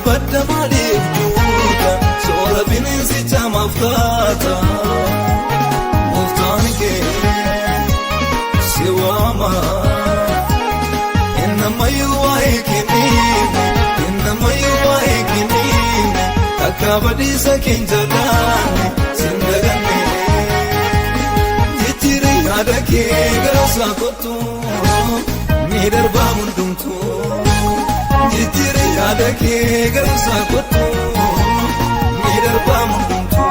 badda maaliif duuta soora bineensicha maaftaata muftaan kee si waama innamayyuu waa'ee kenniime innamayyuu waa'ee kenniime akka badiisa keenya daane sin daganne jijjiirri yaada kee gara isaa kottu ni darbaa hundumtu jijjiirri yaada kee gara isaa kottu ni darbaa hundumtu.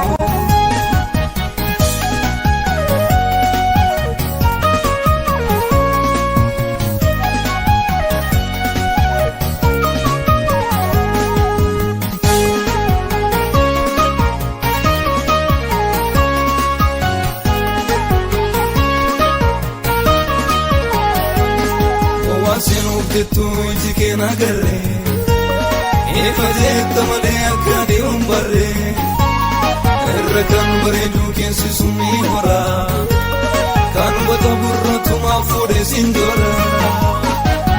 Sinuuftu jikeen agarree eefajeetta malee akka deemuun barree irra kan bareedu keessi sumii horaa kan wata burratumaaf fuudhee siin joora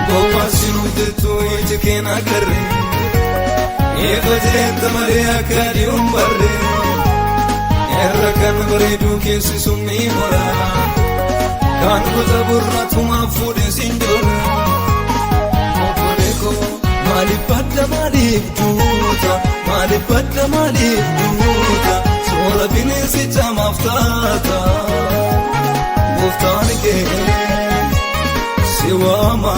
gowwaa sinuuftu jikeen agarree eefajeetta malee akka deemuun barree irra kan bareedu keessi sumii horaa kan wata burratumaaf fuudhee siin joora. Maaliif badda maaliif duuta maaliif badda maaliif duuta soora bineensicha maaftaata muftaan kee si waama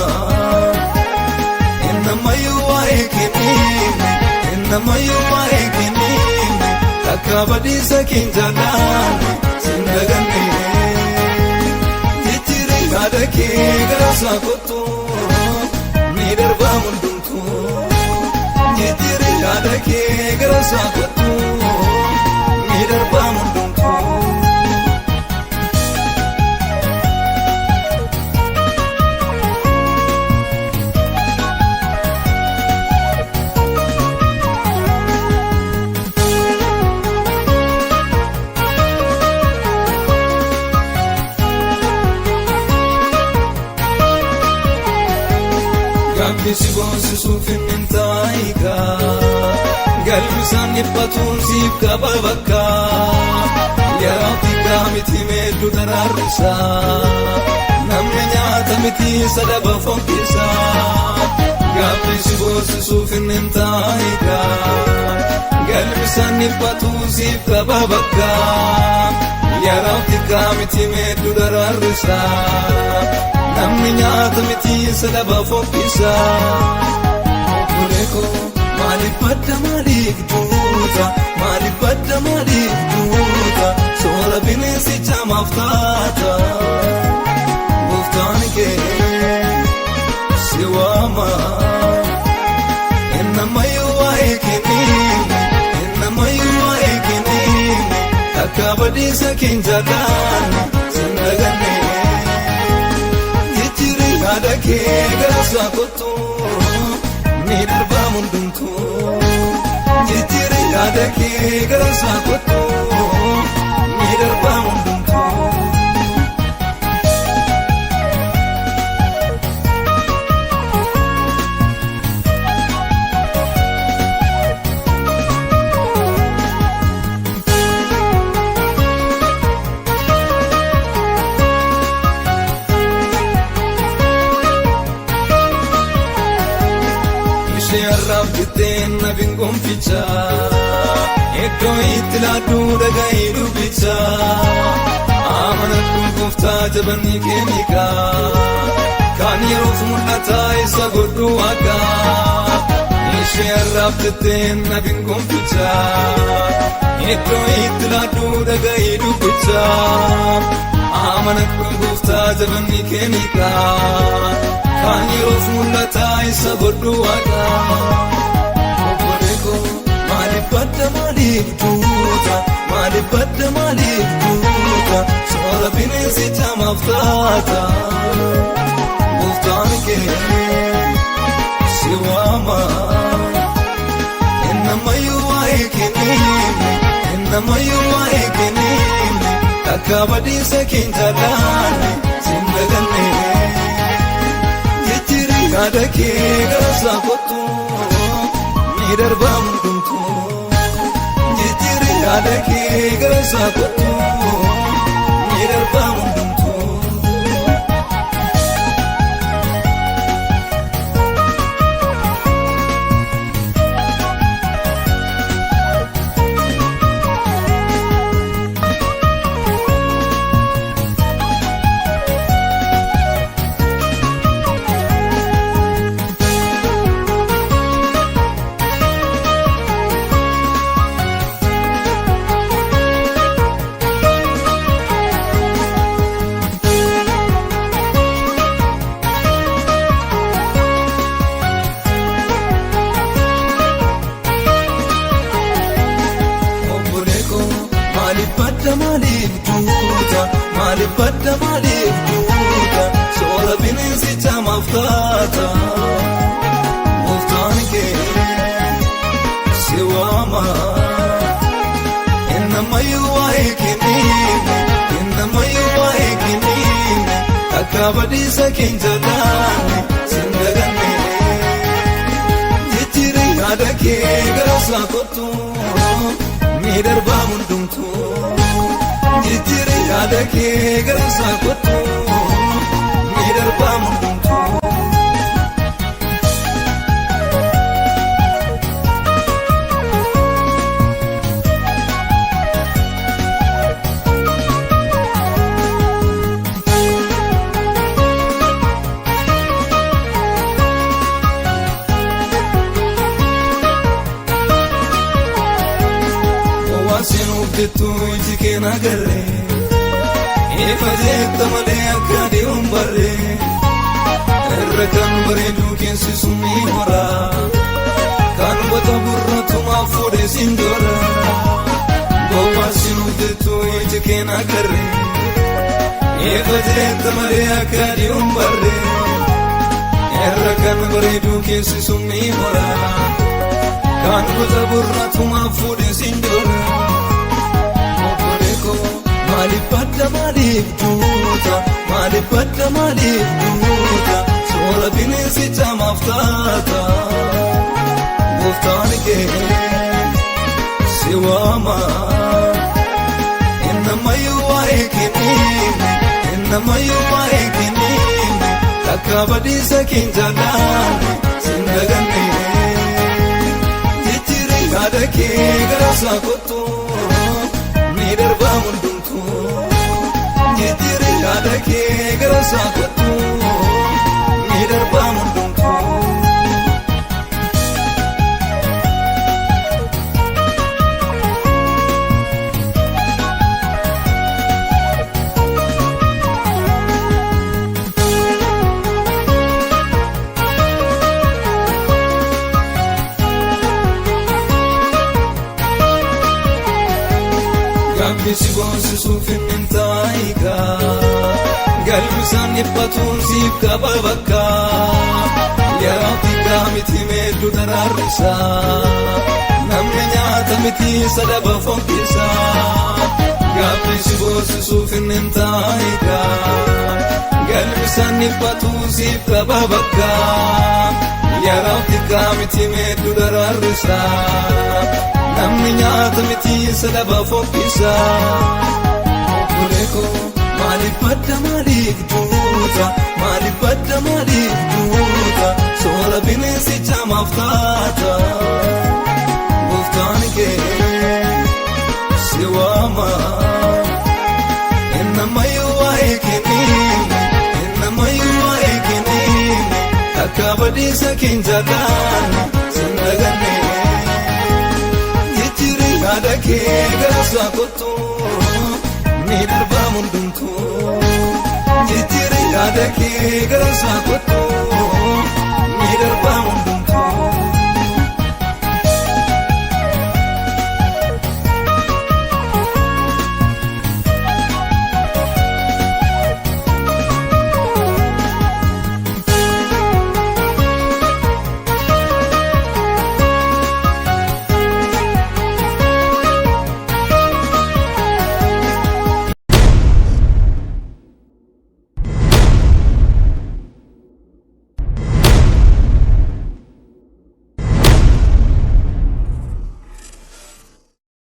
innamayyuu waa'ee kenniime innamayyuu waa'ee kenniime akka badiisa keenya daane sin daganne jijjiirri yaada kee gara isaa kottu ni darbaa hundumtu. Jijjiirri yaada kee gara isaa kottu ni darbaa hundumtu. Gabbisi boonsisuuf hin taayiga galbisaan dhiphatuun siif qaba bakka yaraatti gaamiti meeddu daraarrisa namni nyaata miti sadaba fokkisa gabbisi boonsisuuf hin taayiga galbisaan dhiphatuun siif qaba bakka yaraatti gaamiti meeddu daraarrisa namni nyaata miti sadaba fokkisa obboleeko maaliif badda maaliif duuta maaliif badda maaliif duuta soora bineensicha maaftaata muftaan kee si waama innamayyuu waa'ee kenniime innamayyuu waa'ee kenniime akka badiisa keenya daane sin daganne yaada kee gara isaa kottu ni darbaa hundumtu jijjiirri yaada kee gara isaa kottu ni darbaa hundumtu. Arraaf jetteen nabiin gonficha iddoo itti laaduu dhaga'ee dubbicha amanadhuun gooftaa jabanni keemiika kan yeroof mul'ataa isa godhu akka ishee arraaf jetteen nabiin gonficha iddoo itti laaduu dhaga'ee dubbicha amanadhuun gooftaa jabanni keemiika kan yeroof mul'ataa isa godhu akka obboleeko maaliif badda maaliif duuta maaliif badda maaliif duuta soora bineensicha maaftaata muftaan kee si waama innamayyuu waa'ee kenniime innamayyuu waa'ee kenniime akka badiisa keenya daane sin daganne yaada kee gara isaa kottu ni darbaa hundumtuu jijjiirri yaada kee gara isaa kottu ni darbaa hundumtuu. Badda maaliif duuta soora bineensicha maaftaata muftaan kee si waama innamayyuu waa'ee kenniime akka badiisa keenya daanne sin daganne jijjiirri yaada kee gara isaa kottu ni darbaa hundumtuu. Jijjiirri yaada kee gara isaa kottu ni darbaa hundumtuu. Iji keen agarree eefa jeetta malee akka adeemuun barree irra kan bareedu keessi sunni hora kan wata burratumaaf fuudhee siin dora gowwaasi nuuftettu iji keen agarree eefa jeetta malee akka adeemuun barree irra kan bareedu keessi sunni hora kan wata burratumaaf fuudhee siin dora. Badda maaliif duuta badda maaliif duuta soora bineensicha maaftaata muftaan kee si waama innamayyuu waa'ee kenniime akka badiisa keenya daanne sin daganne jijjiirri yaada kee gara isaa kottu ni darbaa hundumtuu. Jijjiirri yaada kee gara isaa kottu ni darbaa hundumtuu. Gabbisi boonsisuuf hin taayikaa galbisaan dhiphatuun siif qaba bakka yeroo xiqqaa miti meeddu daraarrisaa namni nyaata miti sadaba fonkisaa. Gabbisi boonsisuuf hin taayikaa galbisaan dhiphatuun siif qaba bakka yeroo xiqqaa miti meeddu daraarrisaa namni nyaata miti sadaba fonkisaa. Obboleekoo maaliif badda maaliif duuta badda maaliif duuta soora bineensicha maaftaata muftaan kee si waama innamayyuu waa'ee kenniime akka badiisa keenya daanne sin daganne jijjiirri yaada kee gara isaa kottu ni darbaa hundumtuu. Jijjiirri yaada kee gara isaa kottu